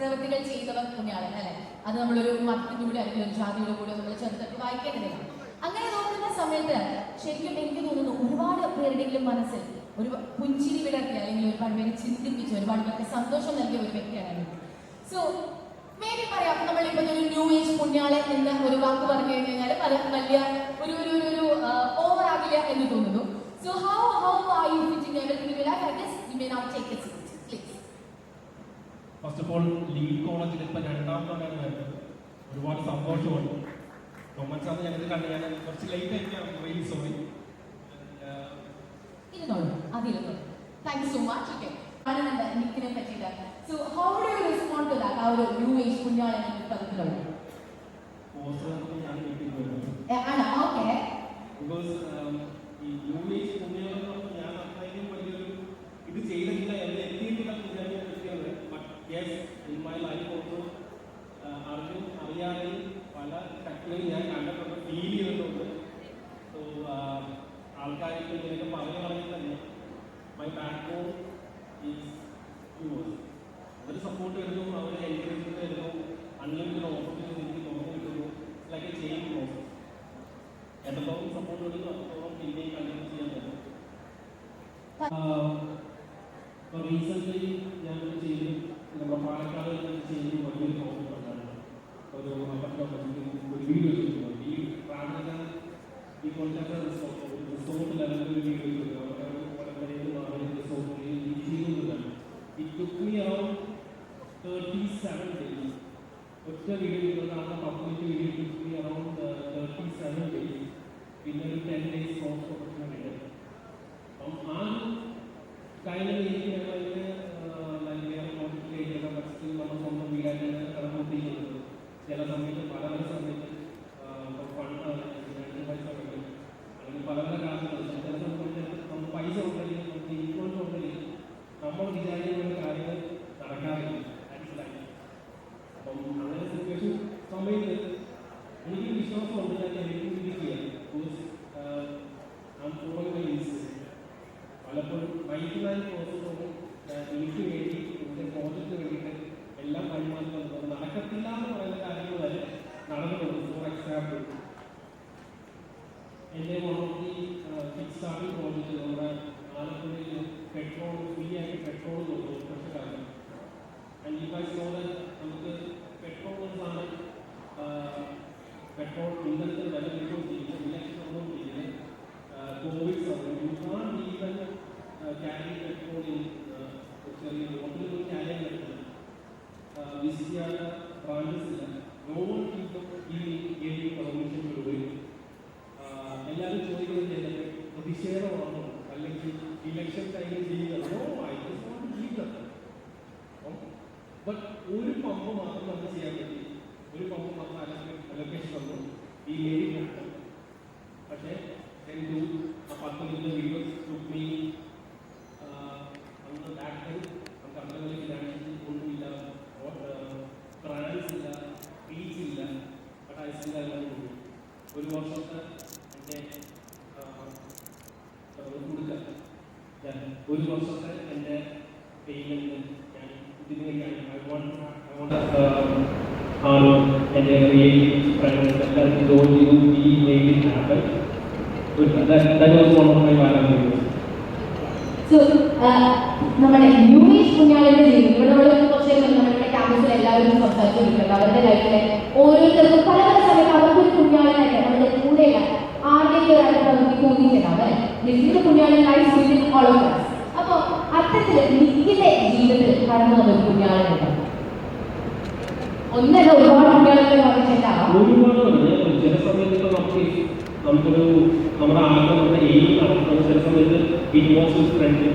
പ്രവൃത്തികൾ ചെയ്തവർ പുണ്യാളൻ അല്ലെ. അത് നമ്മളൊരു മതത്തിന്റെ കൂടെ അല്ലെങ്കിൽ ഒരു ജാതിയുടെ കൂടെ നമ്മൾ ചേർത്തിട്ട് വായിക്കേണ്ടതില്ല. അങ്ങനെ നോക്കുന്ന സമയത്ത് ശരിക്കും എനിക്ക് തോന്നുന്നു ഒരുപാട് പേരുടെയെങ്കിലും മനസ്സിൽ ഒരു പുഞ്ചിരി വിടർത്തി അല്ലെങ്കിൽ ഒരുപാട് പേര് ചിന്തിപ്പിച്ച് ഒരുപാട് പേർക്ക് സന്തോഷം നൽകിയ ഒരു വ്യക്തിയാണ്. സോ മേബി പറയാം, നമ്മളിപ്പോൾ ഒരു ന്യൂ ഏജ് പുണ്യാളൻ എന്ന ഒരു വാക്ക് പറഞ്ഞു കഴിഞ്ഞാൽ പല വലിയ ഒരു ഒരു ഒരു ഓവർ ആകില്ല എന്ന് തോന്നുന്നു. So how are you fitting everything in your life? I guess you may now take it please. First of all lead കോളേജിൽ ഇപ്പം രണ്ടാമതാണ് വരുന്നത്. ഒരുപാട് സന്തോഷമുണ്ട്. കൊമൻസ് ആണ് ഞങ്ങൾക്ക് കണ്ടു. ഞാൻ കുറച്ച് ലേറ്റ് ആയിരിക്കാം, really sorry. Thank you so much. Okay. നിക്കിനെ പറ്റിയിട്ട്. So how do you respond to that? ആ ഒരു ന്യൂ ഏജ് പുണ്യാളൻ എന്ന പദത്തിലുള്ള ആണോ? ഓക്കെ. ബിക്കോസ് ഈ ന്യൂ ഏജ് പുണ്യാളൻ ഞാൻ അത്രയും വലിയൊരു ഇത് ചെയ്തിട്ടില്ല, എന്നെ എത്തിയിട്ടില്ല പുണ്യാളനെ പറ്റിയത്. But yes, in my life also അറിയാതെ പല ശക്തികളും ഞാൻ കണ്ടിട്ടുണ്ട്, ഫീൽ ചെയ്തിട്ടുണ്ട്. സോ ആൾക്കാർക്ക് ഇങ്ങനെയൊക്കെ പറഞ്ഞു തന്നെ my backbone is yours. അവർ സപ്പോർട്ട് തരുന്നു, അവർ എൻകറേജ്മെന്റ് തരുന്നു, അൺലിമിറ്റഡ് ഓപ്പർച്യൂണിറ്റീസ് എനിക്ക് തുറന്നു കിട്ടുന്നു. Like a chain process. എത്രത്തോളം സപ്പോർട്ട് കിട്ടുന്നു അത്രത്തോളം പിന്നെയും കണ്ടിന്യൂ ചെയ്യാൻ പറ്റും. റീസെൻ്റ്ലി ഞാൻ ചെയ്ത് നമ്മുടെ പാലക്കാട് ചെയ്ത് വലിയൊരു പ്രോജക്റ്റ് ഉണ്ടായിരുന്നു. ഒരു ഒരു വീഡിയോ ചെയ്തു. ഈ പ്രാഥമിക ഈ കൊല്ലത്തെ റിസോർട്ട് ലെവലിൽ ഒരു വീഡിയോ ചെയ്തു. അവരുടെ റിസോർട്ടിൽ ചെയ്യുന്നതാണ്. It took me around 37 days. ഒറ്റ വീഡിയോ ചെയ്തതാണ് public video. Took me around 37 days. പിന്നെ ഒരു 10 days പോസ്റ്റ് പ്രൊഡക്ഷൻ കിട്ടും. അപ്പം ആ കഴിഞ്ഞ രീതിക്ക് ഞങ്ങളതിന് കോൺസെൻട്രേറ്റ് ഫസ്റ്റ് നമ്മൾ സ്വന്തം വീടായിട്ട് കടന്നുകൊണ്ടിരിക്കുന്നത്. ചില സമയത്ത് പല സമയത്ത് ഫണ്ട് പൈസ ഉണ്ടെങ്കിൽ അല്ലെങ്കിൽ പല കാരണങ്ങൾ ചില സമയത്ത് നമുക്ക് പൈസ ഉണ്ടെങ്കിൽ നമുക്ക് ഇൻഫ്ലുവൻസ് ഉണ്ടെങ്കിൽ നമ്മൾ വിചാരിക്കുന്ന കാര്യങ്ങൾ നടക്കാറില്ല. മനസ്സിലായി. അപ്പം അങ്ങനെ സിറ്റുവേഷൻ സമയത്ത് എനിക്ക് വിശ്വാസമുണ്ട് ഞാൻ എനിക്ക് ഇത് ചെയ്യാം. പലപ്പോഴും 99% എനിക്ക് വേണ്ടി എൻ്റെ പ്രോജക്റ്റിന് വേണ്ടിയിട്ട് എല്ലാം പരിമാറുന്നത് നടക്കത്തില്ല എന്ന് പറയുന്ന കാര്യങ്ങൾ വരെ നടന്നിട്ടുണ്ട്. ഫോർ എക്സാമ്പിൾ, എൻ്റെ മോണോട്ടി കിക്ക് സ്റ്റാർട്ടിംഗ് പ്രോജക്റ്റ് നമ്മുടെ ആലപ്പുഴയിൽ പെട്രോൾ ഫ്രീ ആയിട്ട് പെട്രോൾ കൊടുക്കും കർഷകർക്ക്. ആൻഡ് ഈ ഗൈസ് നോ ദാറ്റ് നമുക്ക് പെട്രോൾ സാധനം പെട്രോൾ ഇന്ധനത്തിന് വില കിട്ടുകയും ഇലക്ഷൻ വന്നുകൊണ്ടിരിക്കുന്നത് കോവിഡ് സമയം you can even carry petrol ചെറിയ ഹോട്ടലുകൾ ക്യാരി ചെയ്യാൻ പറ്റില്ല. വിസിറ്റ് ചെയ്യാനുള്ള ബ്രാഞ്ചസ് ഇല്ല. No one give permission to do it. എല്ലാവരും ചോദിക്കുന്നത് എന്തൊക്കെ പ്രതിഷേധമാണോ അല്ലെങ്കിൽ ഇലക്ഷൻ ടൈമിൽ ചെയ്യുന്നത്? No, I just want to give them. But ഒരു പമ്പ് മാത്രം നമുക്ക് ചെയ്യാൻ പറ്റി. ഒരു പമ്പ് മാത്രം അലൊക്കേഷൻ വന്നു ഈ ഏരിയ. പക്ഷേ എനിക്ക് ആ 10 മിനിറ്റ് വീഡിയോസ് ടുക്ക് മീ അന്ന് ബാക്ക് ടൈം നമുക്ക് അത്രകളിൽ ഫിനാൻഷ്യൽ ഒന്നുമില്ല, ട്രാൻസ് ഇല്ല, ഫീസ് ഇല്ല. But I still I want to do. ഒരു വർഷത്തെ എൻ്റെ കൊടുക്കുക, ഒരു വർഷത്തെ എൻ്റെ പേയ്മെൻറ്റ് ഞാൻ ഇതിന് വേണ്ടിയാണ് എൻ്റെ റിയലി ഫ്രണ്ട്സ് എല്ലാവരും ജോയിൻ ചെയ്തു. ഈ mail happen. That was one of my viral videos. So, നമ്മുടെ ന്യൂ ഏജ് പുണ്യാളന്റെ ജീവിതം ഇവിടെ നമ്മൾ കുറച്ച് നമ്മുടെ ക്യാമ്പസിൽ എല്ലാവരും സംസാരിച്ചുകൊണ്ടിരിക്കുന്നത് അവരുടെ ലൈഫിലെ ഓരോരുത്തർക്കും പല പല സമയത്ത് അവർക്കൊരു പുണ്യാളനായിട്ട് നമ്മുടെ കൂടെയല്ല ആരുടെയും ഒരാൾക്ക് നമുക്ക് തോന്നിയിട്ടുണ്ടാവും അല്ലെ. നിക്കിന്റെ പുണ്യാളൻ life within all of us. അപ്പോൾ അത്തരത്തിൽ നിക്കിന്റെ ജീവിതത്തിൽ കടന്നു വന്നൊരു പുണ്യാളനുണ്ട്. ഒന്നല്ല ഒരുപാട് പുണ്യാളങ്ങൾ പറഞ്ഞിട്ടുണ്ടാവാം. ചില സമയത്ത് നമുക്കൊരു നമ്മുടെ ആഗ്രഹം നമ്മുടെ എയിം നടക്കുന്നത് ചില സമയത്ത് it was with friend,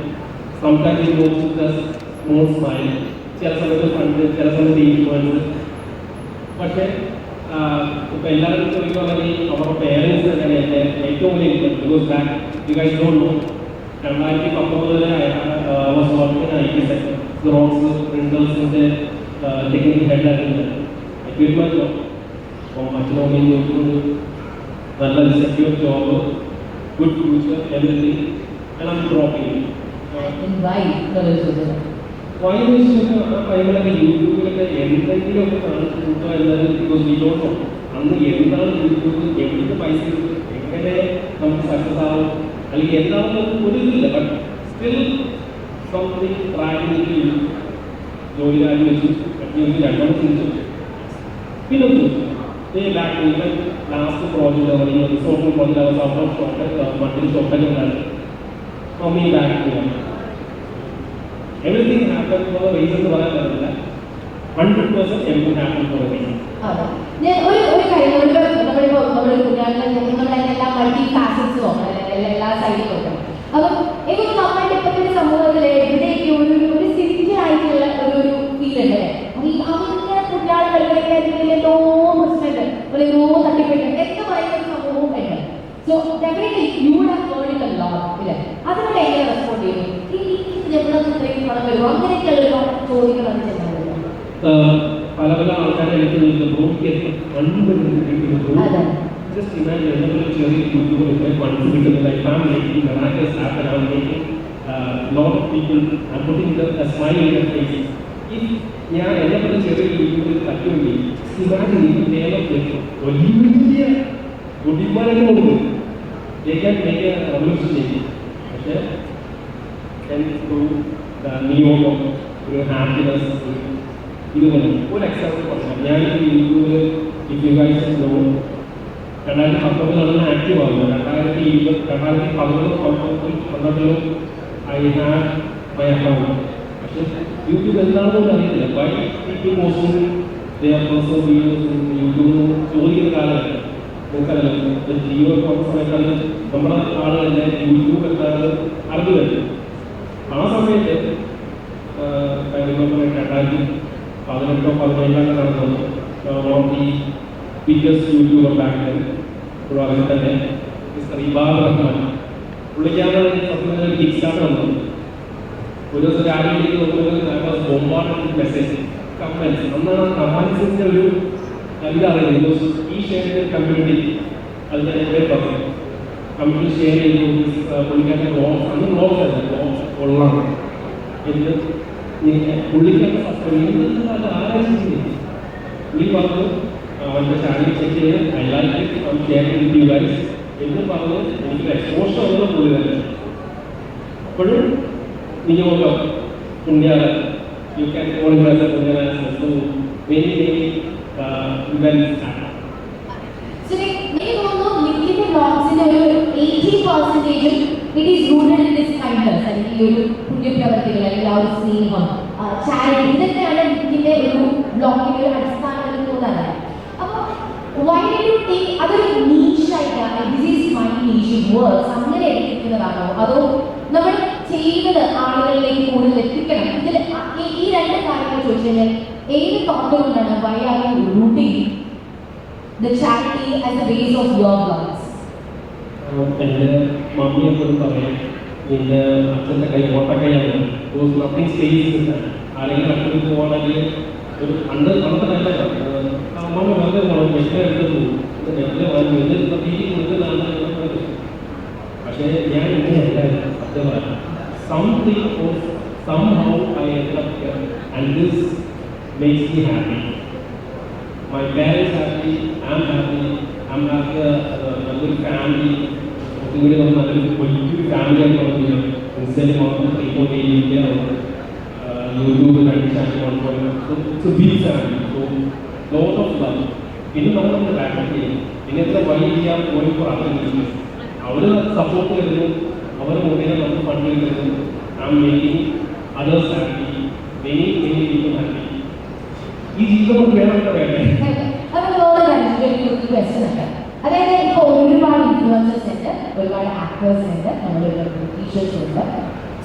sometimes it was with small smile, ചില സമയത്ത് ഫണ്ട്, ചില സമയത്ത് ഇൻഫ്ലുവൻസ്. പക്ഷേ ഇപ്പോൾ എല്ലാവരും ചോദിക്കുകയാണെങ്കിൽ അവരുടെ പേരൻസ് തന്നെയാണ് എൻ്റെ ഏറ്റവും വലിയ influence. Because that you guys don't know 2019 was working I T sector, Xerox പ്രിന്റേഴ്സിൻ്റെ ടെക്നിക്കൽ ഹെഡായിരുന്നു. I quit my job. അപ്പോൾ മറ്റുള്ളവർ ചോദിക്കുന്നത് നല്ല secure job, good future, everything, and I'm dropping it. And why? വായുവിന് ആ ടൈമിലൊക്കെ യൂട്യൂബിലൊക്കെ എന്തെങ്കിലുമൊക്കെ കാണിച്ചു കൂട്ടുക എന്നതിന് ബിക്കോസ് അന്ന് എന്താണ് യൂട്യൂബ്, എവിടുന്ന് പൈസ കിട്ടും, എങ്ങനെ നമുക്ക് സക്സസ് ആവും, അല്ലെങ്കിൽ എന്താണെന്ന് ഒരു ഇതില്ല. ബട്ട് സ്റ്റിൽ സംതിങ് പ്രാക്ടിക്കലി ജോലി കാര്യം വെച്ചു രണ്ടാമത് ചിന്തിച്ചു. പിന്നെ back even last project resort project മറ്റൊരു ഷോട്ടൊക്കെ ഉണ്ടായിരുന്നു. Mummy back everything happens for a reason എന്ന് പറയാൻ പറ്റില്ല. 100% everything happens for a reason. ഞാൻ ഒരു കാര്യം നമ്മളിപ്പോ നമ്മളെല്ലാം മൾട്ടി ഫാസറ്റ്സ് നോക്കണം, എല്ലാ സൈഡിൽ നോക്കണം. അപ്പം എനിക്ക് നമ്മളുടെ ഇപ്പോഴത്തെ സമൂഹത്തിലെ എവിടെയൊക്കെ ഒരു സിൻസിയർ ആയിട്ടുള്ള ഒരു ഫീൽ ഉണ്ട്. അവരുടെ കുട്ടികളെ കളികളിലോ പ്രശ്നമുണ്ട്, തട്ടിപ്പിട്ട് എന്ന് പറയുന്ന ഒരു സമൂഹവും ഉണ്ട്. So definitely you would have learned a lot ഇല്ലേ? അതിനോട് എങ്ങനെ റെസ്പോണ്ട് ചെയ്യും? എവിടെ ഇത്രയും പണം വരും? അങ്ങനെയൊക്കെയുള്ള ചോദ്യങ്ങളാണ് ചെയ്യുന്നത്. പല പല ആൾക്കാരെ എനിക്ക് just imagine another ചെറിയ യൂട്യൂബിലൊക്കെ ഫണ്ട്സ് കിട്ടുന്നത്. I am making miraculous happen. I am making lot of people, I am putting a smile in their faces. If ഞാൻ എന്നെ പറ്റി ചെറിയ യൂട്യൂബിൽ തട്ടുമെങ്കിൽ ഇമാജിൻ ഈ കേരളത്തിൽ വലിയ ബുദ്ധിമാനങ്ങളുണ്ട്. They can make a revolution ചെയ്യും. പക്ഷേ നിയോഗം, ഒരു ഹാപ്പിനെസ്, ഇതുപോലെ ഒരു എക്സാമ്പിൾ പറയാം. ഞാൻ യൂട്യൂബിൽ if you guys know 2019 active ആകുന്നത്. 2011 ഐ ഹാഡ് മൈ അക്കൗണ്ട്. പക്ഷേ യൂട്യൂബ് എന്താണെന്ന് പോലും അറിയത്തില്ല. Why people posting their personal videos YouTube ചോദിക്കുന്ന കാലഘട്ടം നിങ്ങൾക്കറിയാം. ജിയോ പോകുന്ന സമയത്താണ് നമ്മുടെ ആളുകളെ യൂട്യൂബ് എന്താണെന്ന് അറിഞ്ഞു വരുന്നത്. ആ സമയത്ത് 2018 നടന്നത് ഈ ബിഗ്ഗസ്റ്റ് യൂട്യൂബർ ബാക്ക് അതിൽ തന്നെ മിസ്റ്റർ ഇബാദ് റഹ്മാൻ പുള്ളിക്കാണ് സത്യം കിക്ക് സ്റ്റാർട്ട് വന്നത്. ഒരു ദിവസം രാവിലെ ബോംബാർഡ് മെസ്സേജ് കമൻസ്. അന്നാണ് കമൻസിൻ്റെ ഒരു ഇതറിയുന്നത്. ബിക്കോസ് ഈ ഷെയർ കമ്മ്യൂണിറ്റി അതിൻ്റെ പറഞ്ഞു കമ്മ്യൂണിറ്റി ഷെയർ ചെയ്തു. പുള്ളിക്കാരുടെ ബ്ലോഗ്, അന്ന് ബ്ലോഗ് അല്ല, ബ്ലോഗ് കൊള്ളാണ്. എന്നിട്ട് പുള്ളിക്കാരുടെ അത് ആരാധിച്ചില്ല. പുള്ളി പറഞ്ഞു അവൻ്റെ ചാനൽ ചെക്ക് ചെയ്ത് I like it, I share with you guys എന്ന് പറഞ്ഞ് എനിക്ക് എക്സ്പോഷർ ഉള്ള പുള്ളി തന്നെ. അപ്പോഴും നിയോഗം പുണ്യാല യു ക്യാൻ ഓർഗനൈസ് പുണ്യാല വെരി വെരി ഇവൻറ്റ്സ് ആണ്. It is rooted in this kindness, അല്ലെങ്കിൽ ഒരു പുണ്യപ്രവർത്തികൾ, അല്ലെങ്കിൽ ആ ഒരു സ്നേഹം, ചാരിറ്റി, ഇതൊക്കെയാണ് ഇതിന്റെ ഒരു ബ്ലോക്കിന്റെ അടിസ്ഥാനം എന്ന് തോന്നുന്നത്. അപ്പോൾ why did you take അതൊരു നീഷായിട്ടാണ് this is my niche works അങ്ങനെ എടുക്കുന്നതാണോ, അതോ നമ്മൾ ചെയ്യുന്നത് ആളുകളിലേക്ക് കൂടുതൽ എത്തിക്കണം? ഇതിൽ ഈ രണ്ട് കാര്യങ്ങൾ ചോദിച്ചു കഴിഞ്ഞാൽ ഏത് തോട്ട് കൊണ്ടാണ് why are you rooting the charity as a base of your lives? എൻ്റെ മമ്മി എപ്പോഴും പറയാം, നിന്റെ അച്ഛൻ്റെ കൈ ഓട്ടക്കൈയാണ്. Nothing stage. ആരെങ്കിലും അച്ഛന് പോകണമെങ്കിൽ ഒരു അന്നത്തെ നല്ല മമ്മി വെറുതെ പോകണം, മെഷീൻ എടുത്ത് പോകും, നെറ്റിൽ വാങ്ങി എന്നിട്ട് തീ കൊടുക്കുന്നതാണ്. പക്ഷേ ഞാൻ ഇങ്ങനെയല്ല സത്യം പറയാം. Something of somehow I ended up here and this makes me happy. My parents happy, I'm happy, I'm happy, nallൊരു ഫാമിലി ഒന്നുകൂടി നമ്മൾ നല്ലൊരു വലിയൊരു ഫാമിലിയായിട്ട് വളർന്നു. ഇൻസ്റ്റയിൽ മാത്രം 3.8 million YouTube 2 channel 1.1 big family. So lot of love. പിന്നെ നമ്മൾ ബാക്കപ്പ് ചെയ്യും. ഇങ്ങനത്തെ വലിയ പോയി ഫോർ അതർ ബിസിനസ് അവർ സപ്പോർട്ട് തരുന്നു, അവർ മുഖേന നമുക്ക് ഫണ്ട് തരുന്നു. I am making others happy, many many people happy. ഈ ജീവിതം നമുക്ക് വേണമെന്ന് വേണ്ടേ? അതായത് ഇപ്പോൾ ഒരുപാട് ഇൻഫ്ലുവൻസേഴ്സ് ഉണ്ട്, ഒരുപാട് ആക്ടേഴ്സ് ഉണ്ട്, നമ്മുടെ ടീച്ചേഴ്സ് ഉണ്ട്.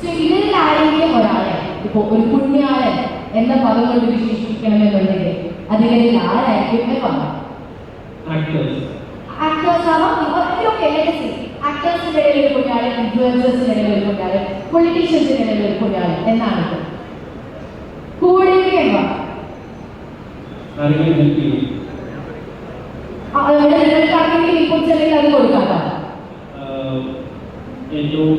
സോ ഇതിൽ ആരെങ്കിലും ഒരാളെ ഇപ്പോൾ ഒരു പുണ്യാളൻ എന്ന പദം കൊണ്ട് വിശേഷിപ്പിക്കണമെന്നുണ്ടെങ്കിൽ അതിൽ ആരായിരിക്കും എന്ന് ആക്ടേഴ്സ് ആവാം. ആക്ടേഴ്സിന്റെ ഇടയിൽ ഒരു പുണ്യാളൻ, ഇൻഫ്ലുവൻസേഴ്സിന്റെ ഇടയിൽ ഒരു പുണ്യാളൻ, പൊളിറ്റീഷ്യൻസിന്റെ ഇടയിൽ ഒരു പുണ്യാളൻ എന്നാണ് കൂടെ അത് കൊടുക്കാം. ഏറ്റവും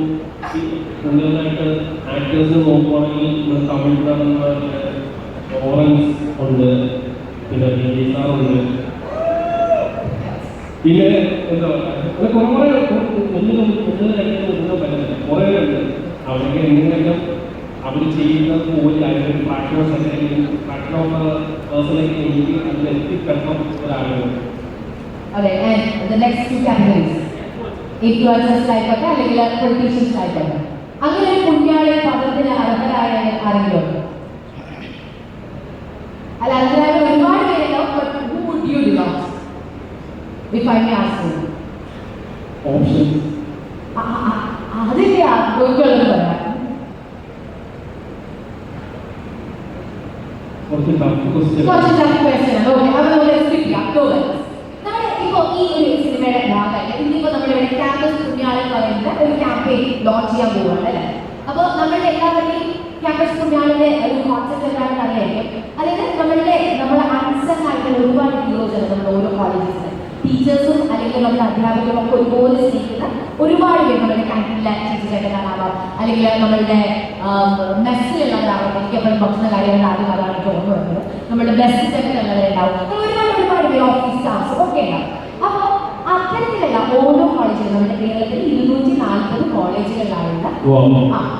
കൂടുതലായിട്ട് ആക്ടേഴ്സ് നോക്കുവാണെങ്കിൽ നമ്മുടെ തമിഴ് നടന്മാരുടെ ലോറൻസ് ഉണ്ട്, പിന്നെ വിജയ് സാറുണ്ട്, പിന്നെ എന്താ പറയുക കുറേ ഒന്നിനും രണ്ടിനും ഒന്നും പറ്റുന്നില്ല, കുറേ ഉണ്ട്. അവർക്ക് എങ്ങനെയെങ്കിലും അവർ ചെയ്യുന്നത് പോയി അതിനൊരു ഫ്രാക്ഷൻ ഓഫ് സെക്കൻഡിലും ഫ്രാക്ഷൻ ഓഫ് പേഴ്സണാലിറ്റി എനിക്ക് അതിൽ എത്തിപ്പെടണം ഒരാഗ്രഹം. അതെ, the next two categories, influencers ആയിക്കോട്ടെ അല്ലെങ്കിൽ പൊളിറ്റീഷ്യൻസ് ആയിക്കോട്ടെ, അങ്ങനെ ഒരു പുണ്യാളി പദത്തിന് അർഹരായ ആരെങ്കിലും ഉണ്ടോ? അല്ല, അർഹരായ ഒരുപാട് പേരുണ്ടാവും. But who would you belong if I may ask you? Option അതില്ല, നോക്കിയുള്ളത് പറയാം. കുറച്ച് ടഫ് ക്വസ്റ്റ്യൻ. ഇപ്പോ ഈ ഒരു സിനിമയുടെ ഭാഗമായിട്ട് ഇന്നിപ്പോ നമ്മളിവിടെ ക്യാമ്പസ് പുണ്യാളി എന്ന് പറയുന്ന ഒരു ക്യാമ്പയിൻ ലോഞ്ച് ചെയ്യാൻ പോവുകയാണ് അല്ലേ? അപ്പോൾ നമ്മളുടെ എല്ലാവരുടെയും ക്യാമ്പസ് പുണ്യാളിന്റെ ഒരു കോൺസെപ്റ്റ് എന്താണെന്ന് അറിയായിരിക്കും. അതായത് നമ്മളെ അൺസങ് ആയിട്ടുള്ള ഒരുപാട് ഹീറോസ് ഉണ്ട് നമ്മുടെ ഓരോ കോളേജസിൽ. ടീച്ചേഴ്സും അല്ലെങ്കിൽ നമ്മുടെ അധ്യാപകരും ഒക്കെ ഒരുപോലെ സ്നേഹിക്കുന്ന ഒരുപാട് പേര് നമ്മുടെ ക്യാൻറ്റീനിലെ ടീച്ചേഴ്സായിട്ട് കാണാവാം, അല്ലെങ്കിൽ നമ്മളുടെ മെസ്സിലുള്ളവരാവാം. എനിക്ക് എപ്പോഴും ഭക്ഷണ കാര്യങ്ങളുടെ ആദ്യം അതാണ് എനിക്ക് ഓർമ്മ വരുന്നത്. നമ്മുടെ ബെസ്റ്റ് സെക്ടറിലുള്ളവരുണ്ടാവും, ഒരുപാട് പേര് ഓഫീസ് സ്റ്റാഫ്സ് ഒക്കെ ഉണ്ടാവും. അപ്പോൾ അത്തരത്തിലുള്ള ഓരോ കോളേജിലും നമ്മുടെ കേരളത്തിൽ 240 കോളേജുകളിലായുള്ള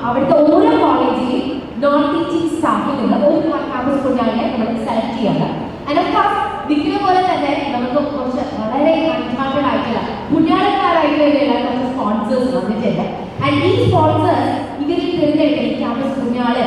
അവിടുത്തെ ഓരോ കോളേജിലും നോൺ ടീച്ചിങ് സ്റ്റാഫിൽ നിന്ന് ഒരു ക്യാമ്പസ് പുണ്യാളിനെ നമ്മൾ സെലക്ട് ചെയ്യണം. ദിക്കിനെ പോലെ തന്നെ നമുക്ക് കുറച്ച് വളരെ അൺചാർട്ടഡ് ആയിട്ടുള്ള പുണ്യാളന്മാരായിട്ടുള്ള കുറച്ച് സ്പോൺസേഴ്സ് വന്നിട്ടുണ്ട്. ആൻഡ് ഈ സ്പോൺസേഴ്സ് ഇവരിൽ തിരഞ്ഞെടുക്കുന്ന ക്യാമ്പസ് പുണ്യാള്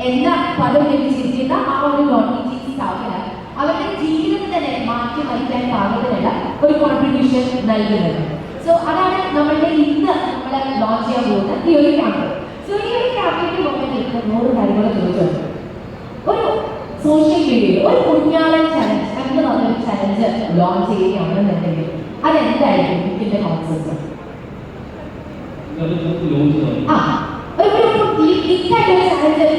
എന്ന പദം ലഭിച്ചിരിക്കുന്ന ആ ഒരു നോൺ ടീച്ചിങ് സ്റ്റാഫിന് അവരുടെ ജീവിതത്തിൽ തന്നെ മാറ്റി മറിക്കാൻ പാകത്തിനുള്ള ഒരു കോൺട്രിബ്യൂഷൻ നൽകുന്നത്. സോ അതാണ് നമ്മളുടെ ഇന്ന് നമ്മൾ ലോഞ്ച് ചെയ്യാൻ പോകുന്ന ഈ ഒരു ക്യാമ്പയിൻ. സോ ഈ ഒരു ക്യാമ്പയിന് മൊമെന്റിൽ 100 കാര്യങ്ങൾ ചോദിച്ചത്, ഒരു സോഷ്യൽ മീഡിയയിൽ ഒരു പുണ്യാളൻ ചലഞ്ച് എന്ന് പറഞ്ഞൊരു ചലഞ്ച് ലോഞ്ച് ചെയ്യുകയാണെന്നുണ്ടെങ്കിൽ അതെന്തായിരിക്കും ഇതിന്റെ കോൺസെപ്റ്റ്? ചലഞ്ച്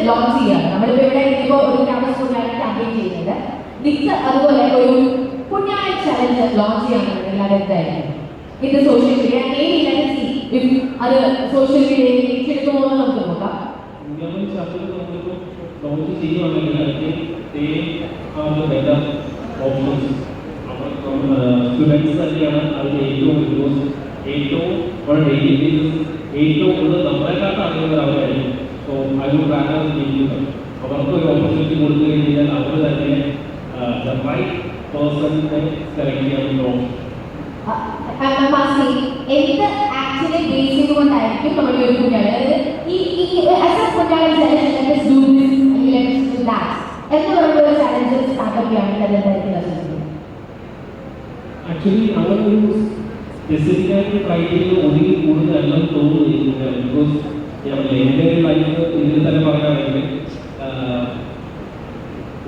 ലോഞ്ച് ചെയ്യുകയാണ് നമ്മളിപ്പോ ഇവിടെ ഇപ്പോൾ ഒരു ക്യാമ്പസ് പുണ്യാളൻ ക്യാമ്പയിൻ ചെയ്യുന്നത്. അതുപോലെ ഒരു പുണ്യാളൻ ചലഞ്ച് ലോഞ്ച് ചെയ്യുകയാണെന്നുണ്ടെങ്കിൽ അതെന്തായിരിക്കും? ഇത് സോഷ്യൽ മീഡിയ അത് സോഷ്യൽ മീഡിയയിൽ ഏറ്റെടുക്കുമോ എന്ന് നമുക്ക് നോക്കാം. ലോഞ്ച് ചെയ്യുകയാണെങ്കിൽ സ്റ്റുഡൻസ് തന്നെയാണ് അതിന് ഏറ്റവും കൂടുതൽ നമ്മളെക്കാട്ട് അറിയുന്നത് അവരായിരിക്കും. സോ അതിന് പ്രാധാന്യം ചെയ്യുന്നത് അവർക്ക് ഒരു ഓപ്പർച്യൂണിറ്റി കൊടുത്തു കഴിഞ്ഞാൽ അവർ തന്നെ ദ റൈറ്റ് പേഴ്സണിനെ സെലക്ട് ചെയ്യാൻ നോക്കും. എന്ത് ആക്ച്വലി ബേസ് ചെയ്തുകൊണ്ടായിരിക്കും നമ്മുടെ ഒരു പുണ്യാളൻ, അതായത് എന്ന് പറയുന്ന ചലഞ്ച് സ്റ്റാർട്ടപ്പ് ചെയ്യുകയാണെങ്കിൽ ആക്ച്വലി അങ്ങനെ ഒരു സ്പെസിഫിക് ആയിട്ട് ട്രൈ ചെയ്ത് ഒതുങ്ങി കൂടുതലെല്ലാം തോന്നുന്നില്ല. ബിക്കോസ് എൻ്റെ ലൈഫ് ഇതിൽ തന്നെ പറയുകയാണെങ്കിൽ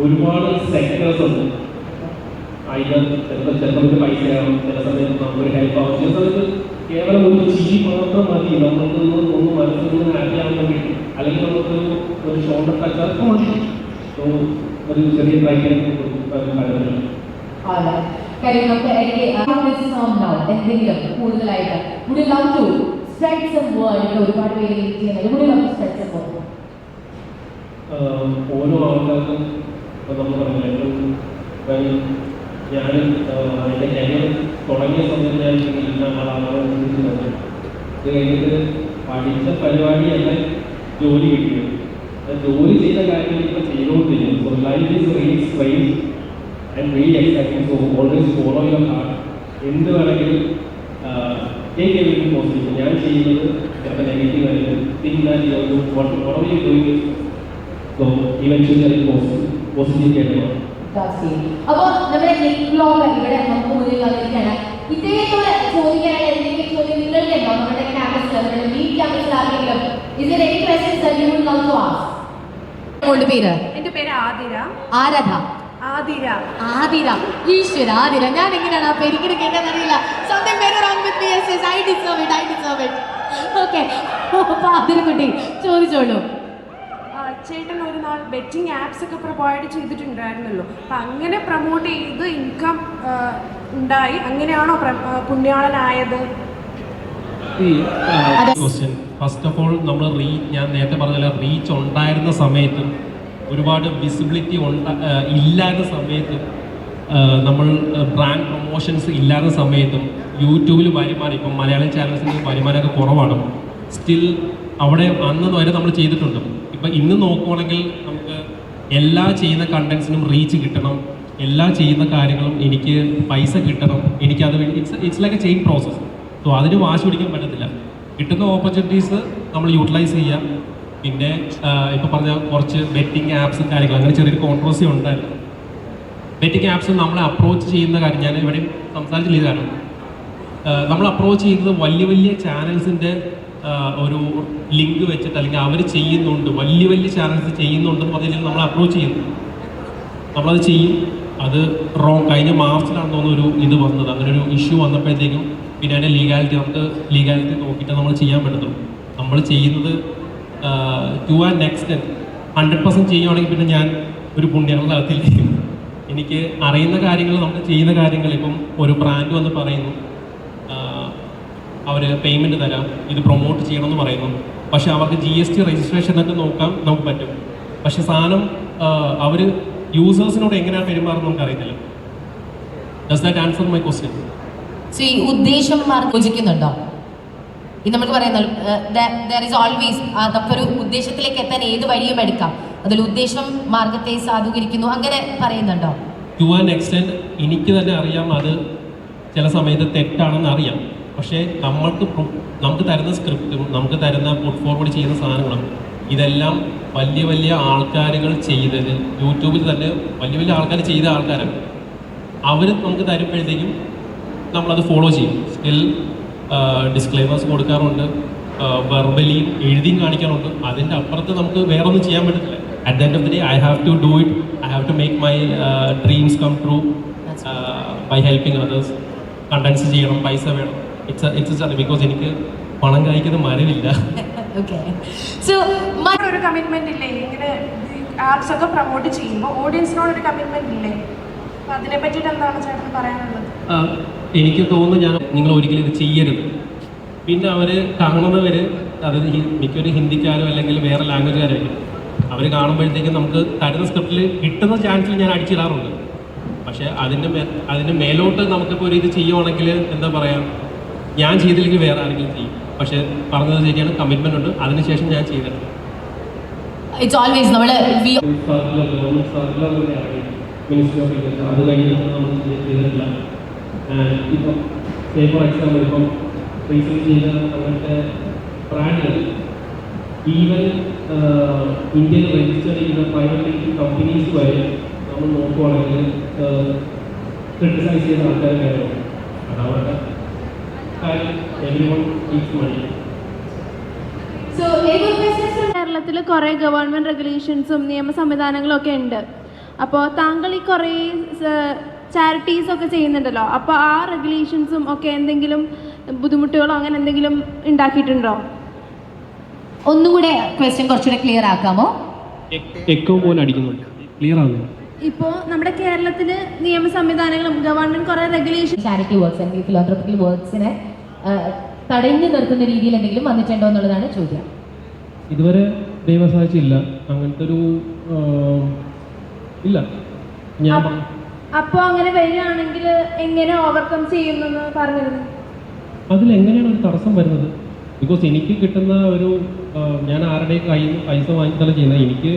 ഒരുപാട് സെക്ടേഴ്സ് ഉണ്ട്. അതിന് ചിലപ്പോൾ പൈസയാവും, ചില സമയത്ത് നമുക്കൊരു ഹെൽപ്പ് ആവും, ചില സമയത്ത് കേവലം ഒരു ചിരി മാത്രം മതി നമുക്കൊന്ന് ഒന്ന് മനസ്സിൽ നിന്ന് ഹാപ്പി ആവാൻ വേണ്ടി, അല്ലെങ്കിൽ നമുക്കൊരു ഷോൾഡർ ടച്ച് അതൊക്കെ മതി. സോ ഒരു ചെറിയ ട്രൈ എന്തെങ്കിലും കൂടുതലായിട്ട് ഒരുപാട് പേര് ഓരോ ആൾക്കാർക്കും ഇപ്പം നമ്മൾ പറഞ്ഞില്ല, ഞാൻ എൻ്റെ കരിയർ തുടങ്ങിയ സമയത്ത് ഞാൻ ഇന്ന ആളാണോ ചിന്തിച്ചിട്ടുണ്ട്. ഇത് കഴിഞ്ഞിട്ട് പഠിച്ച പരിപാടിയല്ല ജോലി കിട്ടിയത്, ജോലി ചെയ്ത കാര്യങ്ങൾ ഇപ്പം ചെയ്തുകൊണ്ടിരിക്കുന്നു. So life is really strange and really exciting. So always follow your heart. എന്ത് വേണമെങ്കിലും ടേക്ക് എവരിതിങ് പോസിറ്റീവ്. ഞാൻ ചെയ്യുന്നത് ചിലപ്പോൾ നെഗറ്റീവ് ആയിരിക്കും. Think that you do what you doing. So eventually അത് പോസിറ്റീവ് ആയിട്ട്. അപ്പൊ നമ്മുടെ ഇവിടെ നമുക്ക് മുന്നിൽ വന്നിരിക്കുകയാണ്. ഇദ്ദേഹത്തോട് ചോദിക്കാനായിട്ട് എന്തെങ്കിലും ചോദ്യം നിങ്ങൾക്ക് ഉണ്ടോ? നമ്മുടെ ക്യാമ്പസിൽ, നമ്മുടെ മീറ്റ് ക്യാമ്പസിൽ ആരെങ്കിലും പേര്? എന്റെ പേര് ആതിര. ആരാധ? ആതിര. ആതിര. ഈശ്വര, ആതിര. ഞാൻ എങ്ങനെയാണ് ആ പേര് ഇങ്ങനെ കേൾക്കാന്നറിയില്ല. സ്വന്തം പേര് ഓക്കെ. അപ്പൊ ആതിരക്കുട്ടി ചോദിച്ചോളൂ. ചേട്ടൻ ഒരു നാൾ ബെറ്റിംഗ് ആപ്സ് ഒക്കെ പ്രൊവൈഡ് ചെയ്തിട്ടുണ്ടായിരുന്നല്ലോ, അപ്പം അങ്ങനെ പ്രൊമോട്ട് ചെയ്ത് ഇൻകം ഉണ്ടായി, അങ്ങനെയാണോ പുണ്യാളനായത്? ക്വസ്റ്റ്യൻ ഫസ്റ്റ് ഓഫ് ഓൾ നമ്മൾ ഞാൻ നേരത്തെ പറഞ്ഞ റീച്ച് ഉണ്ടായിരുന്ന സമയത്തും ഒരുപാട് വിസിബിലിറ്റി ഇല്ലാത്ത സമയത്തും നമ്മൾ ബ്രാൻഡ് പ്രൊമോഷൻസ് ഇല്ലാത്ത സമയത്തും യൂട്യൂബിൽ വരുമാനം ഇപ്പം മലയാളം ചാനൽസിന് വരുമാനമൊക്കെ കുറവാണ്. സ്റ്റിൽ അവിടെ അന്ന് വരെ നമ്മൾ ചെയ്തിട്ടുണ്ട്. ഇപ്പം ഇന്ന് നോക്കുവാണെങ്കിൽ നമുക്ക് എല്ലാ ചെയ്യുന്ന കണ്ടൻസിനും റീച്ച് കിട്ടണം, എല്ലാ ചെയ്യുന്ന കാര്യങ്ങളും എനിക്ക് പൈസ കിട്ടണം, എനിക്കത് it's like a chain process. So അതിന് വാശി പിടിക്കാൻ പറ്റത്തില്ല. കിട്ടുന്ന ഓപ്പർച്യൂണിറ്റീസ് നമ്മൾ യൂട്ടിലൈസ് ചെയ്യാം. പിന്നെ ഇപ്പോൾ പറഞ്ഞ കുറച്ച് ബെറ്റിംഗ് ആപ്സ് കാര്യങ്ങൾ അങ്ങനെ ചെറിയൊരു കോൺട്രവേഴ്സി ഉണ്ടായിരുന്നു. ബെറ്റിംഗ് ആപ്സ് നമ്മളെ അപ്രോച്ച് ചെയ്യുന്ന കാര്യം ഞാൻ ഇവിടെ സംസാരിച്ചില്ല. കാരണം നമ്മൾ അപ്രോച്ച് ചെയ്യുന്നത് വലിയ വലിയ ചാനൽസിൻ്റെ ഒരു ലിങ്ക് വെച്ചിട്ട് അല്ലെങ്കിൽ അവർ ചെയ്യുന്നുണ്ട്, വലിയ വലിയ ചാനൽസ് ചെയ്യുന്നുണ്ടെന്ന് പറഞ്ഞാൽ നമ്മൾ അപ്രോച്ച് ചെയ്യുന്നു, നമ്മളത് ചെയ്യും. അത് റോങ്. കഴിഞ്ഞ മാർച്ചിലാണെന്ന് തോന്നുന്നു ഇത് വന്നത്, അങ്ങനെ ഒരു ഇഷ്യൂ വന്നപ്പോഴത്തേക്കും പിന്നെ അതിൻ്റെ ലീഗാലിറ്റി നോക്കിയിട്ട് നമ്മൾ ചെയ്യാൻ പറ്റത്തുള്ളൂ. നമ്മൾ ചെയ്യുന്നത് ടു ആൻഡ് എക്സ്റ്റെൻറ്റ് 100% ചെയ്യുകയാണെങ്കിൽ പിന്നെ ഞാൻ ഒരു പുണ്യാളത്തിലേക്ക് എനിക്ക് അറിയുന്ന കാര്യങ്ങൾ നമ്മൾ ചെയ്യുന്ന കാര്യങ്ങൾ ഇപ്പം ഒരു ബ്രാൻഡ് വന്ന് പറയുന്നു അവർ പേയ്മെൻറ്റ് തരാം, ഇത് പ്രൊമോട്ട് ചെയ്യണമെന്ന് പറയുന്നു. പക്ഷേ അവർക്ക് GST രജിസ്ട്രേഷനൊക്കെ നോക്കാം നമുക്ക് പറ്റും. പക്ഷേ സാധനം അവർ യൂസേഴ്സിനോട് എങ്ങനെയാണ് പെരുമാറുന്നത് നമുക്ക് അറിയത്തില്ല. Does that answer my question? So ഈ ഉദ്ദേശം യോജിക്കുന്നുണ്ടോ? ഇത് നമുക്ക് പറയുന്നത് ദർ ഈസ് ഓൾവേസ് നമുക്കൊരു ഉദ്ദേശത്തിലേക്ക് എത്താൻ ഏത് വഴിയും എടുക്കാം, അതിൽ ഉദ്ദേശം മാർഗത്തെ സാധൂകരിക്കുന്നു, അങ്ങനെ പറയുന്നുണ്ടോ? ടു ആൻഡ് എക്സ്റ്റെൻറ്റ് എനിക്ക് തന്നെ അറിയാം അത് ചില സമയത്ത് തെറ്റാണെന്ന് അറിയാം. പക്ഷേ നമുക്ക് തരുന്ന സ്ക്രിപ്റ്റും നമുക്ക് തരുന്ന പുട്ട് ഫോർവേഡ് ചെയ്യുന്ന സാധനങ്ങളും ഇതെല്ലാം വലിയ വലിയ ആൾക്കാരുകൾ ചെയ്തത്, യൂട്യൂബിൽ തന്നെ വലിയ വലിയ ആൾക്കാർ ചെയ്ത ആൾക്കാരാണ്. അവർ നമുക്ക് തരുമ്പോഴത്തേക്കും നമ്മളത് ഫോളോ ചെയ്യും. സ്റ്റിൽ ഡിസ്ക്ലെയിമേഴ്സ് കൊടുക്കാറുണ്ട്, വെർബലിയും എഴുതിയും കാണിക്കാറുണ്ട്. അതിൻ്റെ അപ്പുറത്ത് നമുക്ക് വേറെ ഒന്നും ചെയ്യാൻ പറ്റത്തില്ല. At the end of the day I have to do it. I have to make my dreams come true by helping others. Contents ചെയ്യണം, പൈസ വേണം. ഇറ്റ്സ് ബിക്കോസ് എനിക്ക് പണം കഴിക്കുന്ന മരവില്ല. ഒരു കമ്മിറ്റ്മെന്റ് ഇല്ലേ ഇങ്ങനെ ആപ്സ് ഒക്കെ പ്രൊമോട്ട് ചെയ്യുമ്പോൾ ഓഡിയൻസിനോട് ഒരു കമ്മിറ്റ്മെന്റ് ഇല്ലേ? അപ്പൊ അതിനെ പറ്റിയിട്ട് എന്താണ് ചേട്ടന് പറയാനുള്ളത്? എനിക്ക് തോന്നുന്നു നിങ്ങൾ ഒരിക്കലും ഇത് ചെയ്യരുത്. പിന്നെ അവർ കാണുന്നവർ അത് മിക്കൊരു ഹിന്ദിക്കാരോ അല്ലെങ്കിൽ വേറെ ലാംഗ്വേജുകാരായിരിക്കും. അവർ കാണുമ്പോഴത്തേക്കും നമുക്ക് തരുന്ന സ്ക്രിപ്റ്റിൽ കിട്ടുന്ന ചാൻസിൽ ഞാൻ അടിച്ചിടാറുണ്ട്. പക്ഷേ അതിൻ്റെ മേലോട്ട് നമുക്കിപ്പോൾ ഇത് ചെയ്യുവാണെങ്കിൽ എന്താ പറയുക, ഞാൻ ചെയ്തില്ലെങ്കിൽ വേറെ ആരെങ്കിലും ചെയ്യും. പക്ഷേ പറഞ്ഞത് ശരിയാണ്, കമ്മിറ്റ്മെൻ്റ് ഉണ്ട്. അതിനുശേഷം ഞാൻ ചെയ്തിട്ടുണ്ട്. ഇറ്റ്സ് ഓൾവേസ് നമ്മൾ മിനിസ്ട്രി ഓഫ് ഇൻഡസ്ട്രി അത് കഴിഞ്ഞിട്ട് നമ്മൾ ചെയ്തിട്ടില്ല. ഇപ്പം സേ ഫോർ എക്സാമ്പിൾ ഇപ്പം റീസെൻറ്റ് ചെയ്ത അങ്ങനത്തെ ബ്രാൻഡുകൾ ഈവൻ ഇന്ത്യയിൽ രജിസ്റ്റർ ചെയ്യുന്ന പ്രൈവറ്റ് ലിമിറ്റഡ് കമ്പനീസ് വരെ നമ്മൾ നോക്കുവാണെങ്കിൽ ക്രിട്ടിസൈസ് ചെയ്ത ആൾക്കാർ വേണം. അതവരുടെ കാര്യം എവരിവൺ ഈസ് മണി. കേരളത്തിൽ കുറേ ഗവൺമെൻറ് റെഗുലേഷൻസും നിയമ സംവിധാനങ്ങളും ഒക്കെ ഉണ്ട്. അപ്പോൾ താങ്കൾ ഈ കുറേ ചാരിറ്റീസൊക്കെ ചെയ്യുന്നുണ്ടല്ലോ, അപ്പോൾ ആ റെഗുലേഷൻസും ഒക്കെ എന്തെങ്കിലും ബുദ്ധിമുട്ടുകളോ അങ്ങനെ എന്തെങ്കിലും ഉണ്ടാക്കിയിട്ടുണ്ടോ? ഒന്നും കൂടെ ക്വസ്റ്റ്യൻ കുറച്ചുകൂടെ ക്ലിയർ ആക്കാമോ? എക്കോ പോലെ അടിക്കുന്നുണ്ട്, ക്ലിയർ ആവുന്നില്ല. ഇപ്പോൾ നമ്മുടെ കേരളത്തിൽ നിയമ സംവിധാനങ്ങളും ഗവൺമെൻറ് കുറേ റെഗുലേഷൻ ചാരിറ്റി വർക്ക്സ് അല്ലെങ്കിൽ ഫിലോന്ത്രപ്പിക്കൽ വർക്ക്സിനെ തടഞ്ഞു നിർത്തുന്ന രീതിയിൽ എന്തെങ്കിലും വന്നിട്ടുണ്ടോ എന്നുള്ളതാണ് ചോദ്യം. ഇതുവരെ ദൈവം സാധിച്ചില്ല, അങ്ങനത്തെ ഒരു ഇല്ല. ഞാൻ അപ്പോൾ അങ്ങനെ വരികയാണെങ്കിൽ എങ്ങനെ ഓവർകം ചെയ്യുമെന്ന് പറഞ്ഞിരുന്നു. അതിലെങ്ങനെയാണ് ഒരു തടസ്സം വരുന്നത്? ബിക്കോസ് എനിക്ക് കിട്ടുന്ന ഞാൻ ആരുടെയും കയ്യിൽ നിന്ന് പൈസ വാങ്ങിച്ചല്ല ചെയ്യുന്നത്. എനിക്ക്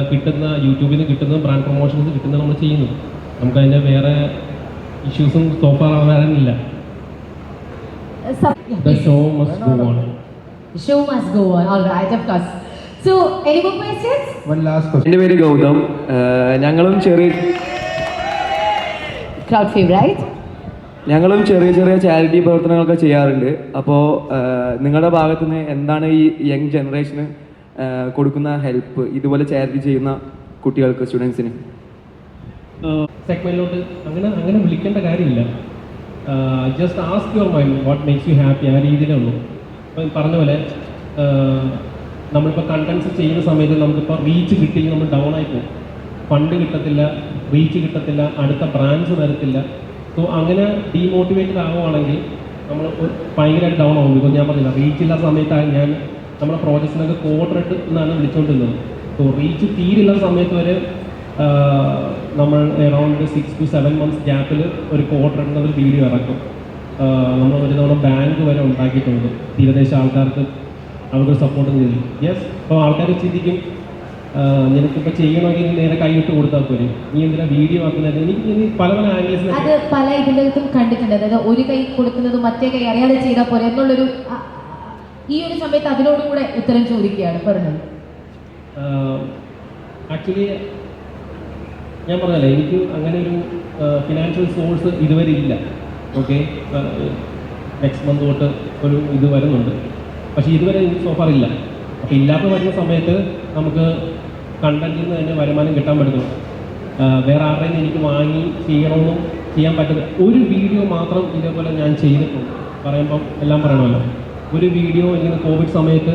കിട്ടുന്ന യൂട്യൂബിൽ നിന്ന് കിട്ടുന്ന ബ്രാൻഡ് പ്രൊമോഷൻസ് കിട്ടുന്നത് നമ്മൾ ചെയ്യുന്നു. നമുക്കതിൻ്റെ വേറെ ഇഷ്യൂസും സോഫാർ വരാനില്ല. The show must go on. The show must go on. All right, of course. So, any more questions? One last question. എൻ്റെ പേര് ഗൗതം. ഞങ്ങളും ചെറിയ ചെറിയ ചാരിറ്റി പ്രവർത്തനങ്ങളൊക്കെ ചെയ്യാറുണ്ട്. അപ്പോൾ നിങ്ങളുടെ ഭാഗത്തു നിന്ന് എന്താണ് ഈ യങ് ജനറേഷന് കൊടുക്കുന്ന ഹെൽപ്പ് ഇതുപോലെ ചാരിറ്റി ചെയ്യുന്ന കുട്ടികൾക്ക്, സ്റ്റുഡൻസിന്? സെഗ്മെന്റിലോട്ട് അങ്ങനെ വിളിക്കേണ്ട കാര്യമില്ല. Just ask your mind what makes you happy. ആ രീതിയിലേ ഉള്ളൂ. ഇപ്പം പറഞ്ഞ പോലെ നമ്മളിപ്പോൾ കണ്ടൻസ് ചെയ്യുന്ന സമയത്ത് നമുക്കിപ്പോൾ റീച്ച് കിട്ടിയെങ്കിൽ നമ്മൾ ഡൗൺ ആയി പോകും. ഫണ്ട് കിട്ടത്തില്ല, റീച്ച് കിട്ടത്തില്ല, അടുത്ത ബ്രാൻഡ്സ് വരത്തില്ല. സോ അങ്ങനെ ഡീമോട്ടിവേറ്റഡ് ആവുകയാണെങ്കിൽ നമ്മൾ ഭയങ്കരമായിട്ട് ഡൗൺ ആകും. ബിക്കോസ് ഞാൻ പറഞ്ഞില്ല, റീച്ച് ഇല്ലാത്ത സമയത്താണ് ഞാൻ നമ്മുടെ പ്രോജക്ട്സിനൊക്കെ കോർഡറേറ്റ് എന്നാണ് വിളിച്ചുകൊണ്ടിരുന്നത്. സോ റീച്ച് തീരില്ലാത്ത സമയത്ത് വരെ നമ്മൾ അറൗണ്ട് 6 to 7 months ഗ്യാപ്പിൽ ഒരു കോർഡറേറ്റ് ഒരു വീഡിയോ ഇറക്കും. നമ്മൾ ഒരു തവണ ബാങ്ക് വരെ ഉണ്ടാക്കിയിട്ടുണ്ട് തീരദേശ ആൾക്കാർക്ക്, അവർക്ക് സപ്പോർട്ട് ചെയ്തു. യെസ്, അപ്പോൾ ആൾക്കാർ ചിന്തിക്കും നിനക്കിപ്പോൾ ചെയ്യണമെങ്കിൽ നേരെ കൈവിട്ട് കൊടുത്താൽ പോരെ, നീ എന്തിനാ വീഡിയോ ആക്കുന്നത്. എനിക്ക് പല പല ആംഗിൾസിൽ അത് പല ഇതിലും കണ്ടിട്ടുണ്ട്. അതായത് ഒരു കൈ കൊടുക്കുന്നത് മറ്റേ കൈ അറിയാതെ ചെയ്താൽ പോലെ എന്നുള്ളൊരു ഈ ഒരു സമയത്ത് അതിനോടും കൂടെ ഉത്തരം ചോദിക്കുകയാണ് പറഞ്ഞത്. ആക്ച്വലി ഞാൻ പറഞ്ഞല്ലേ, എനിക്ക് അങ്ങനെ ഒരു ഫിനാൻഷ്യൽ സോഴ്സ് ഇതുവരെ ഇല്ല. ഓക്കെ, നെക്സ്റ്റ് മന്ത് തൊട്ട് ഒരു ഇത് വരുന്നുണ്ട്, പക്ഷേ ഇതുവരെ എനിക്ക് സോഫാർ ഇല്ല. അപ്പോൾ ഇല്ലാത്ത വരുന്ന സമയത്ത് നമുക്ക് കണ്ടന്റിൽ നിന്ന് തന്നെ വരുമാനം കിട്ടാൻ പറ്റുന്നു. വേറെ ആരുടെയും എനിക്ക് വാങ്ങി ചെയ്യണമെന്നും ചെയ്യാൻ പറ്റുന്ന ഒരു വീഡിയോ മാത്രം ഇതേപോലെ ഞാൻ ചെയ്തിട്ടുണ്ട്. പറയുമ്പം എല്ലാം പറയണമല്ലോ. ഒരു വീഡിയോ ഇങ്ങനെ കോവിഡ് സമയത്ത്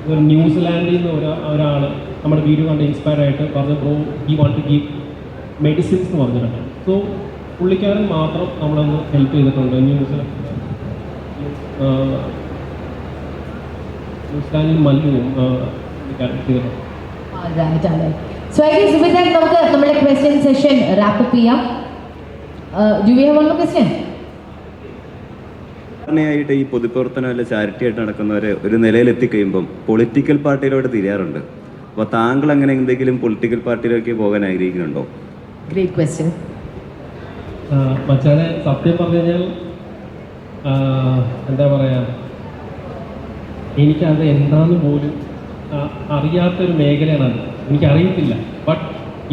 ഒരു ന്യൂസിലാൻഡിൽ നിന്ന് ഒരാൾ നമ്മുടെ വീഡിയോ കണ്ട് ഇൻസ്പയർ ആയിട്ട് പറഞ്ഞു, ബ്രോ ഈ വാണ്ട് ടു ഗീവ് മെഡിസിൻസ് എന്ന് പറഞ്ഞിട്ടുണ്ട്. സോ പുള്ളിക്കാരൻ മാത്രം നമ്മളൊന്ന് ഹെൽപ്പ് ചെയ്തിട്ടുണ്ട്. ന്യൂസിലാൻഡിൽ മല്ലുവും പുള്ളിക്കാരൻ ചെയ്തിട്ടുണ്ട്. So I guess with that നമുക്ക് നമ്മുടെ ക്വസ്റ്റ്യൻ സെഷൻ റാപ്പ് അപ്പ് ചെയ്യാം. Do we have one more question? സാധാരണയായിട്ട് ഈ പൊതുപ്രവർത്തനം അല്ല ചാരിറ്റി ആയിട്ട് നടക്കുന്നവരെ ഒരു നിലയിലെത്തിക്കഴിയുമ്പം പൊളിറ്റിക്കൽ പാർട്ടിയിലോട്ട് തിരിയാറുണ്ട്. അപ്പോൾ താങ്കൾ അങ്ങനെ എന്തെങ്കിലും പൊളിറ്റിക്കൽ പാർട്ടിയിലേക്ക് പോകാൻ ആഗ്രഹിക്കുന്നുണ്ടോ? Great question. മച്ചാനെ, സത്യം പറഞ്ഞു കഴിഞ്ഞാൽ എന്താ പറയുക, എനിക്കത് എന്താന്ന് പോലും അറിയാത്തൊരു മേഖലയാണ് അത്. എനിക്കറിയത്തില്ല. But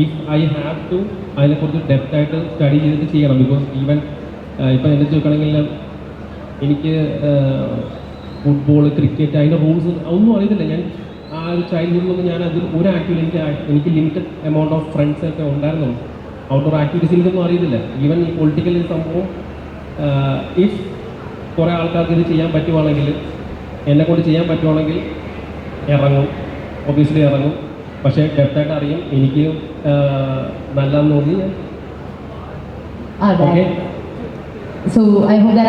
if I have to അതിനെക്കുറിച്ച് ഡെപ്തായിട്ട് സ്റ്റഡി ചെയ്തിട്ട് ചെയ്യണം. ബിക്കോസ് ഈവൻ ഇപ്പം എന്നെ ചോദിക്കണമെങ്കിൽ എനിക്ക് ഫുട്ബോൾ, ക്രിക്കറ്റ് അതിൻ്റെ റൂൾസ് ഒന്നും അറിയത്തില്ല. ഞാൻ ആ ഒരു ചൈൽഡ്ഹുഡിലൊന്നും ഞാൻ അതിൽ ഒരു ആക്ടിവിറ്റി എനിക്ക് ലിമിറ്റഡ് എമൗണ്ട് ഓഫ് ഫ്രണ്ട്സ് ഒക്കെ ഉണ്ടായിരുന്നുള്ളൂ. ഔട്ട്ഡോർ ആക്ടിവിറ്റീസ് എനിക്കൊന്നും അറിയത്തില്ല. ഈവൻ ഈ പൊളിറ്റിക്കൽ സംഭവം ഇഫ് കുറേ ആൾക്കാർക്ക് ഇത് ചെയ്യാൻ പറ്റുവാണെങ്കിൽ, എന്നെക്കൊണ്ട് ചെയ്യാൻ പറ്റുവാണെങ്കിൽ ഇറങ്ങും, ഒബിയസ്ലി ഇറങ്ങും. പക്ഷേ ഡെപ്തായിട്ട് അറിയും എനിക്ക് നല്ലതെന്ന് തോന്നി. Okay. So I hope that